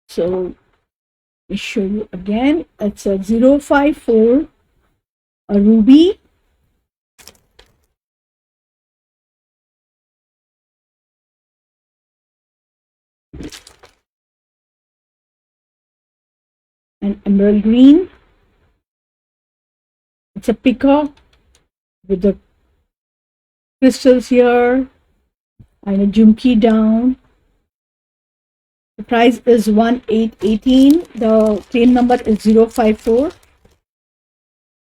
So, let me show you again. It's a 054, a ruby. An emerald green. It's a peacock with the crystals here and a jumki down. The price is 1818. The claim number is 054.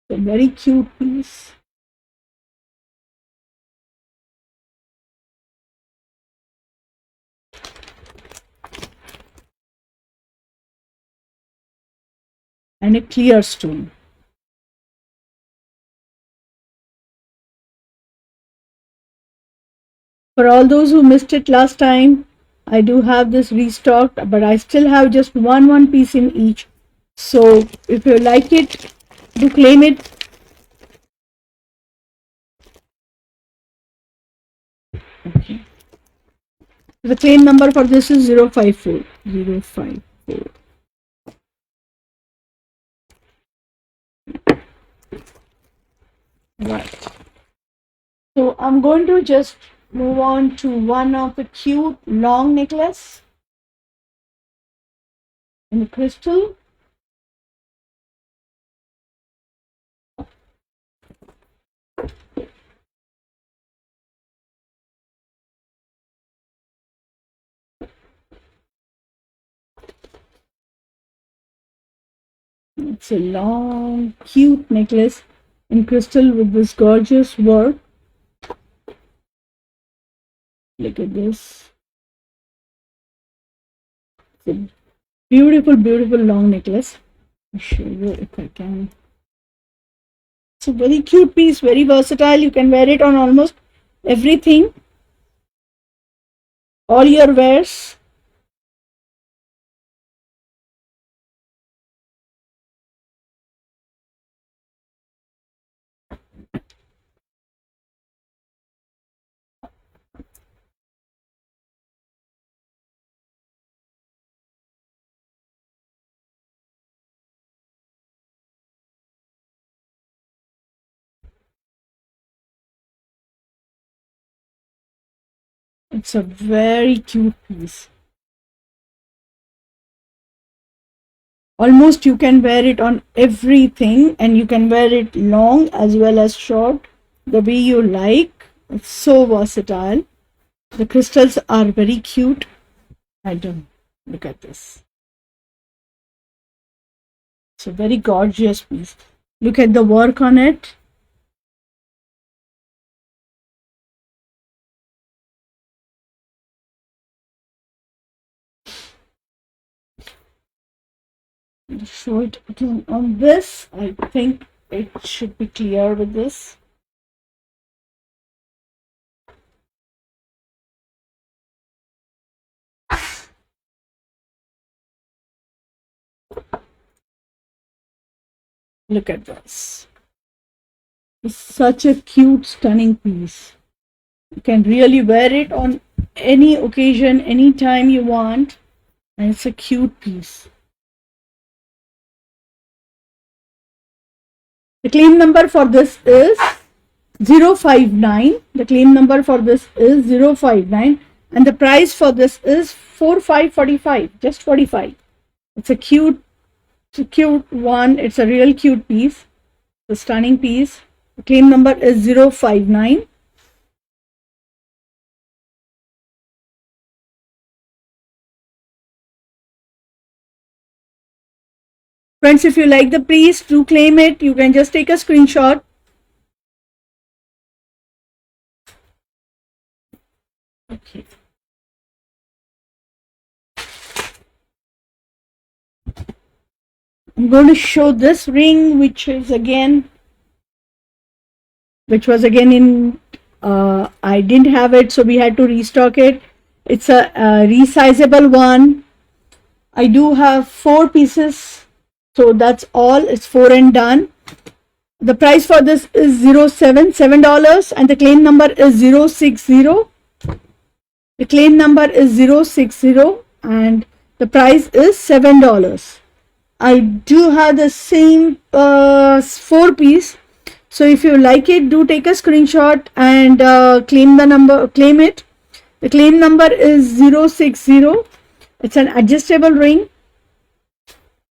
A very cute piece. And a clear stone. For all those who missed it last time, I do have this restocked, but I still have just one piece in each. So if you like it, do claim it. Okay. The claim number for this is 054. 054. Right. So I'm going to just move on to one of the cute long necklace in the crystal. It's a long, cute necklace in crystal with this gorgeous work. Look at this. It's a beautiful, beautiful long necklace. I'll show you if I can. It's a very cute piece, very versatile. You can wear it on almost everything. All your wears. It's a very cute piece. Almost you can wear it on everything, and you can wear it long as well as short, the way you like. It's so versatile. The crystals are very cute. I don't look at this. It's a very gorgeous piece. Look at the work on it. Show it again on this. I think it should be clear with this. Look at this. It's such a cute, stunning piece. You can really wear it on any occasion, anytime you want, and it's a cute piece. The claim number for this is 059. The claim number for this is 059, and the price for this is 4545, just 45. It's a cute one. It's a real cute piece. A stunning piece. The claim number is 059. Friends, if you like the piece, do claim it. You can just take a screenshot. Okay. I'm going to show this ring, which was again in, I didn't have it, so we had to restock it. It's a resizable one. I do have 4 pieces, so that's all. It's 4 and done. The price for this is $7 and the claim number is 060. The claim number is 060 and the price is $7. I do have the same 4 piece. So if you like it, do take a screenshot and claim it. The claim number is 060. It's an adjustable ring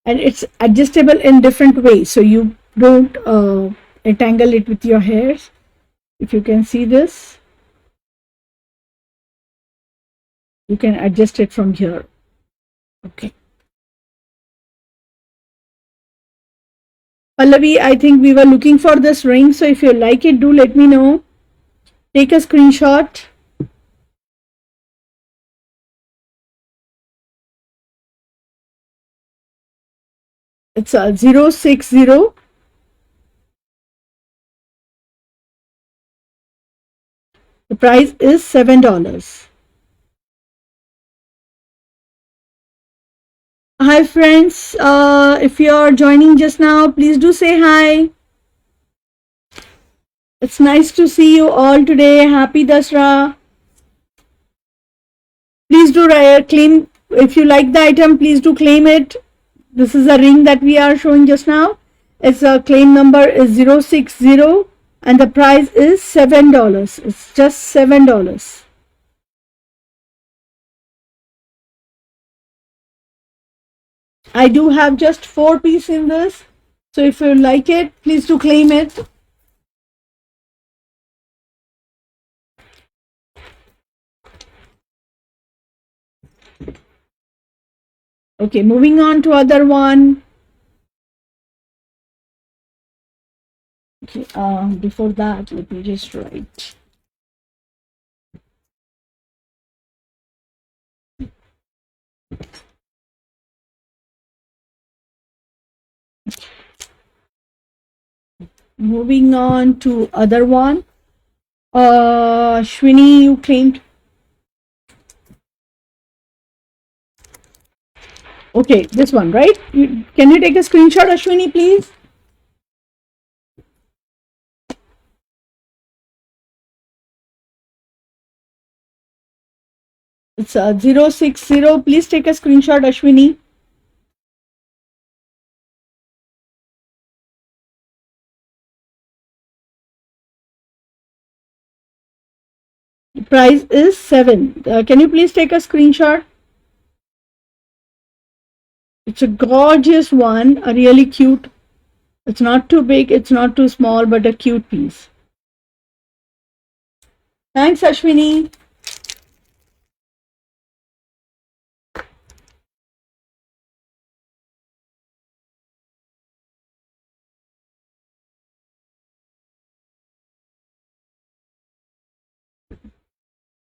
and it's adjustable in different ways, so you don't entangle it with your hairs. If you can see this, you can adjust it from here. Okay. Pallavi, I think we were looking for this ring, so if you like it, do let me know. Take a screenshot. It's a 060. The price is $7. Hi friends, if you're joining just now, please do say hi. It's nice to see you all today. Happy Dasra. Please do claim. If you like the item, please do claim it. This is a ring that we are showing just now. Its claim number is 060 and the price is $7. It's just $7. I do have just 4 pieces in this, so if you like it, please do claim it. Okay, moving on to other one. Okay, before that, let me just write. Moving on to other one. Shwini, you claimed. Okay, this one, right? Can you take a screenshot, Ashwini, please? It's 060. Please take a screenshot, Ashwini. The price is 7. Can you please take a screenshot? It's a gorgeous one, a really cute. It's not too big, it's not too small, but a cute piece. Thanks, Ashwini.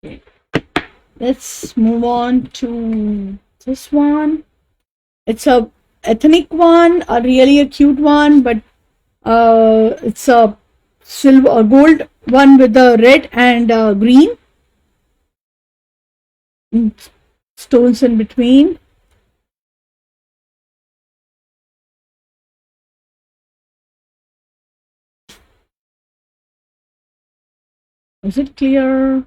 Okay. Let's move on to this one. It's a ethnic one, really a cute one, but it's a silver gold one with the red and green stones in between. Is it clear?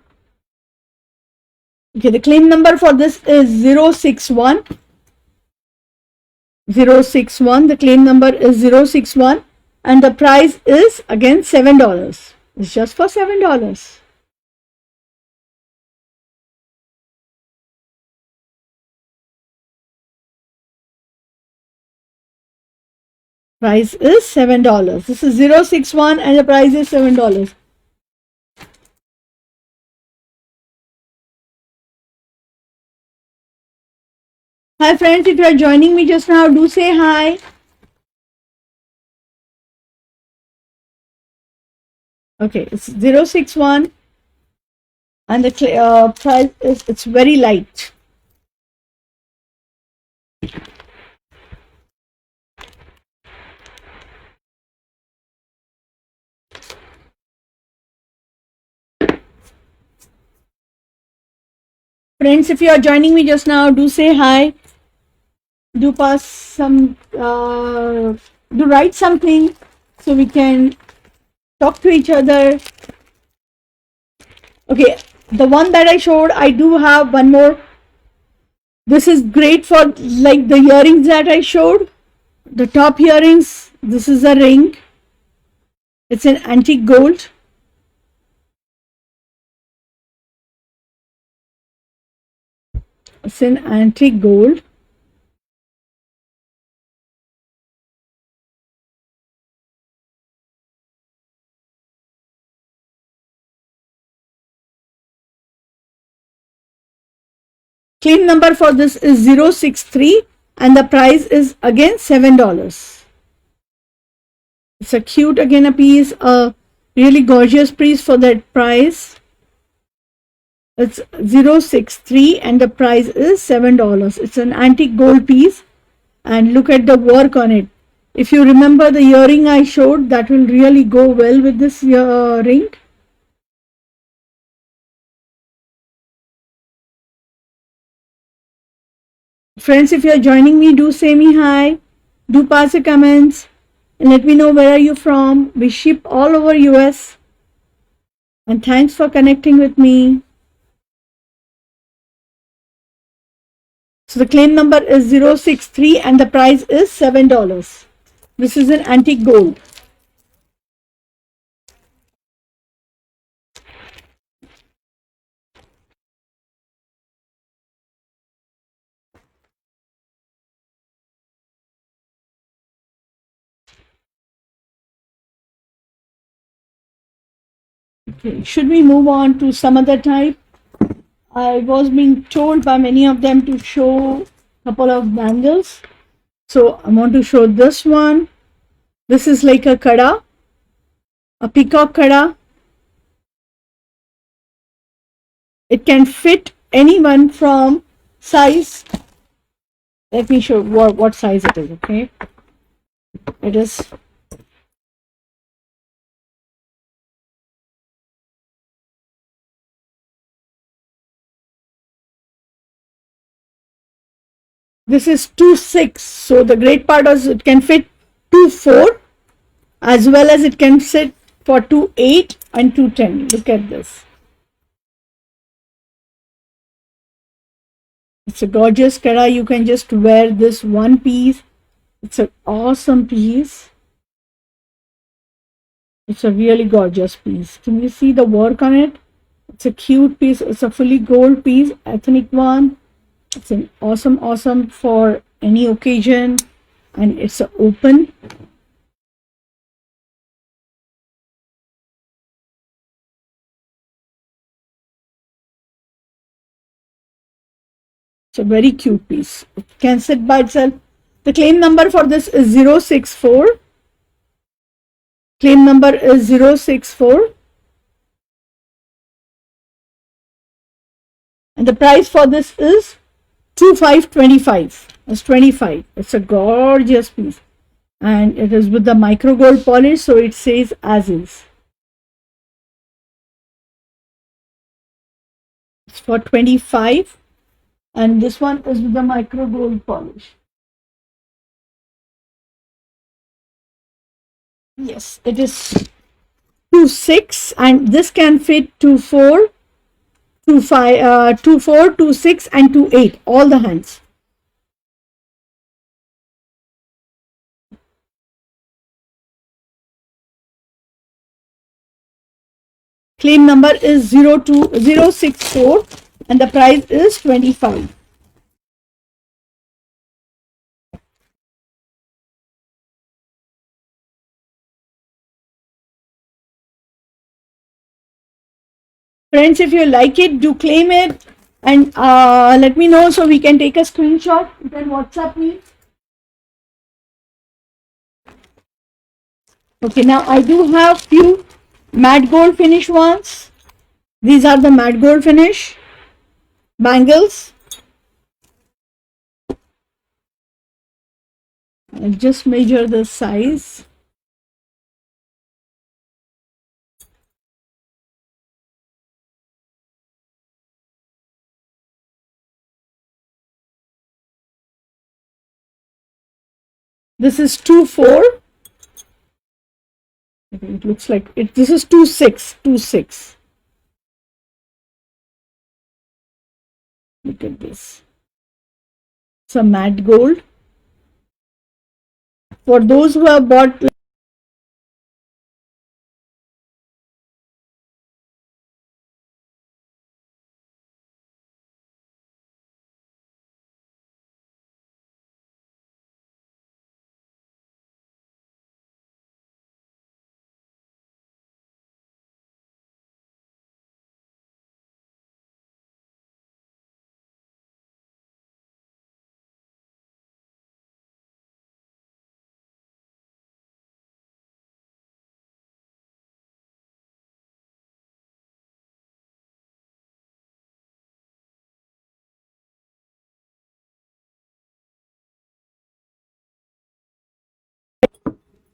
Okay, the claim number for this is 061. 061. The claim number is 061 and the price is again $7. It's just for $7. Price is $7. This is 061 and the price is $7. Hi friends, if you are joining me just now, do say hi. Okay, it's 061 and the price is, it's very light. Friends, if you are joining me just now, do say hi. Do pass some, do write something so we can talk to each other. Okay, the one that I showed, I do have one more. This is great for like the earrings that I showed. The top earrings, this is a ring. It's an antique gold. It's an antique gold. Claim number for this is 063 and the price is again $7. It's a cute again a piece, a really gorgeous piece for that price. It's 063 and the price is $7. It's an antique gold piece and look at the work on it. If you remember the earring I showed, that will really go well with this ring. Friends, if you're joining me, do say me hi. Do pass your comments and let me know where are you from. We ship all over US. And thanks for connecting with me. So the claim number is 063 and the price is $7. This is an antique gold. Okay, should we move on to some other type? I was being told by many of them to show a couple of bangles. So I want to show this one. This is like a kada, a peacock kada. It can fit anyone from size. Let me show what size it is, okay? It is this is 2/6. So the great part is it can fit 2/4 as well as it can sit for 2/8 and 2/10. Look at this. It's a gorgeous kada. You can just wear this one piece. It's an awesome piece. It's a really gorgeous piece. Can you see the work on it? It's a cute piece. It's a fully gold piece, ethnic one. It's an awesome for any occasion, and it's open. It's a very cute piece. It can sit by itself. The claim number for this is 064. Claim number is 064. And the price for this is 2525. It's 25. It's a gorgeous piece. And it is with the micro gold polish, so it says as is. It's for 25. And this one is with the micro gold polish. Yes, it is 2/6 and this can fit 2/4, 2/5, 2/4, 2/6 and 2/8, all the hands. Claim number is 02064 and the price is 25. Friends, if you like it, do claim it and let me know so we can take a screenshot. You can WhatsApp me. Okay, now I do have few Matte gold finish ones. These are the matte gold finish bangles. I'll just measure the size. This is 2.4. It looks like it. This is 2.6. 2.6. Look at this. Some matte gold. For those who have bought,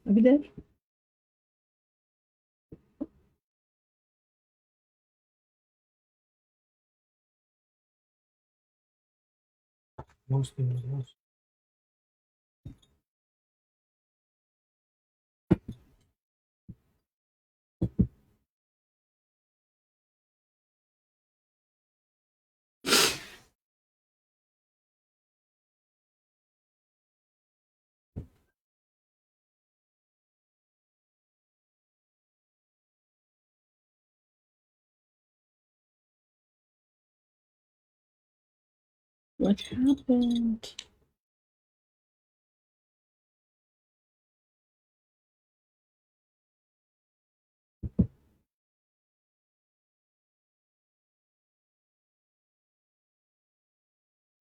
are we there? What happened?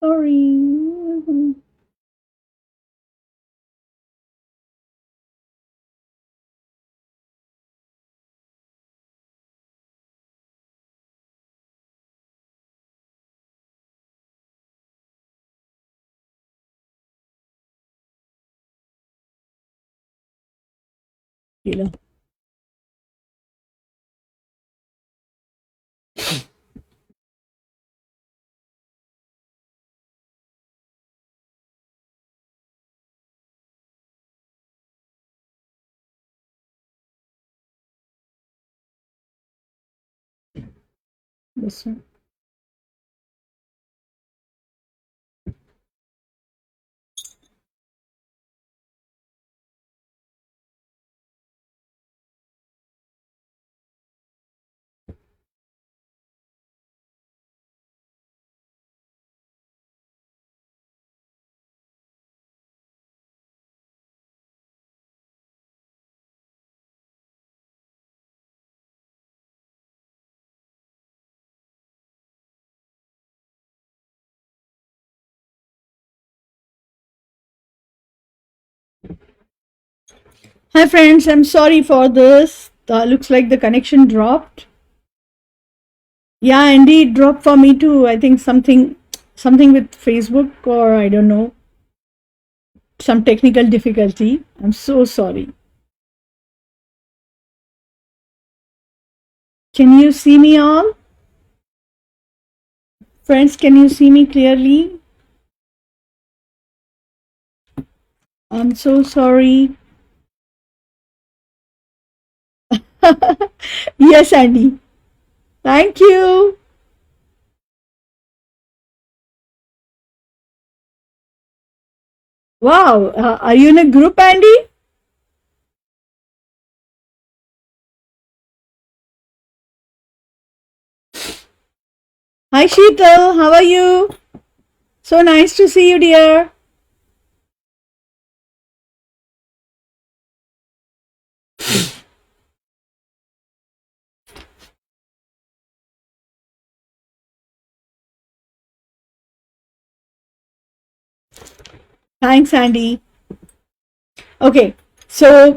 Sorry. Sheila. This one. Hi friends, I'm sorry for this. Looks like the connection dropped. Yeah, indeed, it dropped for me too. I think something with Facebook, or I don't know, some technical difficulty. I'm so sorry. Can you see me all? Friends, can you see me clearly? I'm so sorry. Yes, Andy. Thank you. Wow, are you in a group, Andy? Hi, Sheetal. How are you? So nice to see you, dear. Thanks, Andy. Okay, so